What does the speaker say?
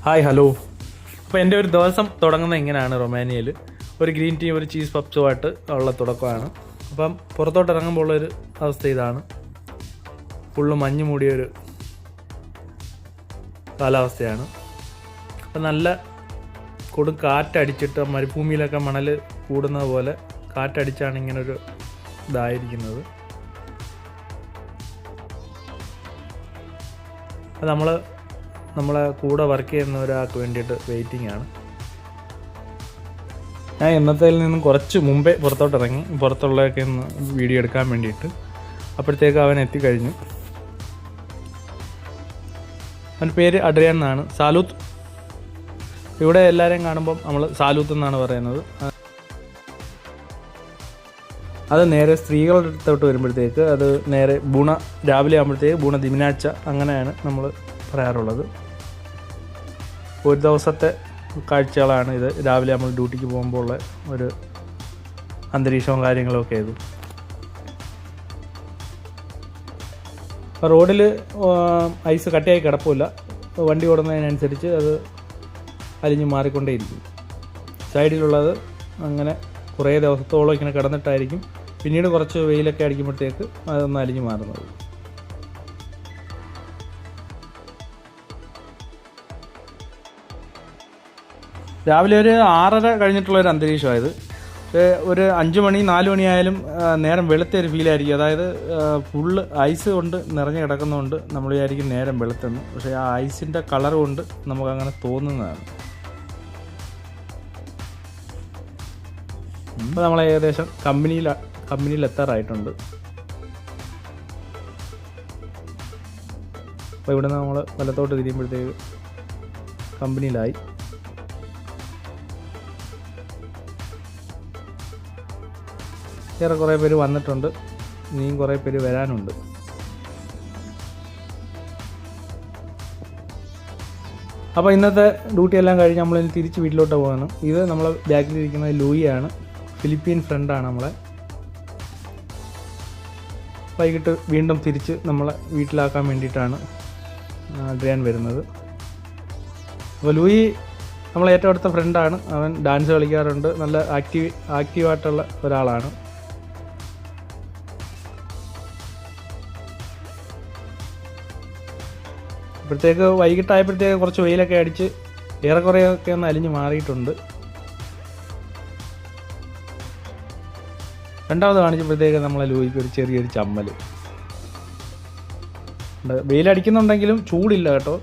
Hi hello. അപ്പോൾ എൻ്റെ ഒരു ദിവസം തുടങ്ങുന്നത് ഇങ്ങനെയാണ്. റൊമാനിയയിൽ ഒരു ഗ്രീൻ ടീ ഒരു ചീസ് പപ്സുമായിട്ട് ഉള്ള തുടക്കമാണ്. അപ്പം പുറത്തോട്ട് ഇറങ്ങുമ്പോൾ ഉള്ളൊരു അവസ്ഥ ഇതാണ്. ഫുള്ള് മഞ്ഞ് മൂടിയൊരു കാലാവസ്ഥയാണ്. അപ്പം നല്ല കൊടും കാറ്റടിച്ചിട്ട് മരുഭൂമിയിലൊക്കെ മണൽ കൂടുന്നത് പോലെ കാറ്റടിച്ചാണ് ഇങ്ങനൊരു ഇതായിരിക്കുന്നത്. അത് നമ്മളെ കൂടെ വർക്ക് ചെയ്യുന്ന ഒരാൾക്ക് വേണ്ടിയിട്ട് വെയിറ്റിംഗ് ആണ്. ഞാൻ ഇന്നത്തേൽ നിന്നും കുറച്ച് മുമ്പേ പുറത്തോട്ട് ഇറങ്ങി പുറത്തുള്ളതൊക്കെ ഒന്ന് വീഡിയോ എടുക്കാൻ വേണ്ടിയിട്ട്. അപ്പോഴത്തേക്ക് അവൻ എത്തിക്കഴിഞ്ഞു. അവൻ്റെ പേര് അഡ്രിയാൻ എന്നാണ്. സാലൂത്ത്. ഇവിടെ എല്ലാവരെയും കാണുമ്പം നമ്മൾ സാലൂത്ത് എന്നാണ് പറയുന്നത്. അത് നേരെ സ്ത്രീകളുടെ അടുത്തോട്ട് വരുമ്പോഴത്തേക്ക് അത് നേരെ ബുണ, രാവിലെ ആകുമ്പോഴത്തേക്ക് ബുണ ദിമിനാഴ്ച അങ്ങനെയാണ് നമ്മൾ പറയാറുള്ളത്. ഒരു ദിവസത്തെ കാഴ്ചകളാണ് ഇത്. രാവിലെ നമ്മൾ ഡ്യൂട്ടിക്ക് പോകുമ്പോൾ ഉള്ള ഒരു അന്തരീക്ഷവും കാര്യങ്ങളൊക്കെ ഇത്. റോഡിൽ ഐസ് കട്ടിയായി കിടപ്പില്ല. വണ്ടി ഓടുന്നതിനനുസരിച്ച് അത് അലിഞ്ഞ് മാറിക്കൊണ്ടേയിരിക്കും. സൈഡിലുള്ളത് അങ്ങനെ കുറേ ദിവസത്തോളം ഇങ്ങനെ കിടന്നിട്ടായിരിക്കും പിന്നീട് കുറച്ച് വെയിലൊക്കെ അടിക്കുമ്പോഴത്തേക്ക് അതൊന്ന് അലിഞ്ഞ് മാറുന്നത്. രാവിലെ ഒരു 6:30 കഴിഞ്ഞിട്ടുള്ളൊരു അന്തരീക്ഷമായത്. ഒരു 5 മണി 4 മണി ആയാലും നേരം വെളുത്ത ഒരു ഫീലായിരിക്കും. അതായത് ഫുള്ള് ഐസ് കൊണ്ട് നിറഞ്ഞു കിടക്കുന്നതുകൊണ്ട് നമ്മൾ വിചാരിക്കും നേരം വെളുത്തെന്ന്. പക്ഷേ ആ ഐസിൻ്റെ കളർ കൊണ്ട് നമുക്കങ്ങനെ തോന്നുന്നതാണ്. ഇപ്പോൾ നമ്മൾ ഏകദേശം കമ്പനിയിൽ എത്താറായിട്ടുണ്ട്. അപ്പോൾ ഇവിടെ നിന്ന് നമ്മൾ വലത്തോട്ട് തിരിയുമ്പോഴത്തേക്ക് കമ്പനിയിലായി. വേറെ കുറേ പേര് വന്നിട്ടുണ്ട്, ഇനിയും കുറേ പേര് വരാനുണ്ട്. അപ്പോൾ ഇന്നത്തെ ഡ്യൂട്ടി എല്ലാം കഴിഞ്ഞ് നമ്മളിനി തിരിച്ച് വീട്ടിലോട്ട് പോകാണ്. ഇത് നമ്മളെ ബാക്കിലിരിക്കുന്നത് ലൂയിയാണ്. ഫിലിപ്പീൻ ഫ്രണ്ടാണ് നമ്മളെ. വൈകിട്ട് വീണ്ടും തിരിച്ച് നമ്മളെ വീട്ടിലാക്കാൻ വേണ്ടിയിട്ടാണ് അഡ്രിയാൻ വരുന്നത്. അപ്പോൾ ലൂയി നമ്മളെ ഏറ്റവും അടുത്ത ഫ്രണ്ടാണ്. അവൻ ഡാൻസ് കളിക്കാറുണ്ട്. നല്ല ആക്റ്റീവായിട്ടുള്ള ഒരാളാണ്. ഇപ്പോഴത്തേക്ക് വൈകിട്ടായപ്പോഴത്തേക്ക് കുറച്ച് വെയിലൊക്കെ അടിച്ച് ഏറെക്കുറെയൊക്കെ ഒന്ന് അലിഞ്ഞ് മാറിയിട്ടുണ്ട്. രണ്ടാമത് കാണിച്ചപ്പോഴത്തേക്ക് നമ്മളെ ലൂയിക്ക് ഒരു ചെറിയൊരു ചമ്മൽ. വെയിലടിക്കുന്നുണ്ടെങ്കിലും ചൂടില്ല കേട്ടോ.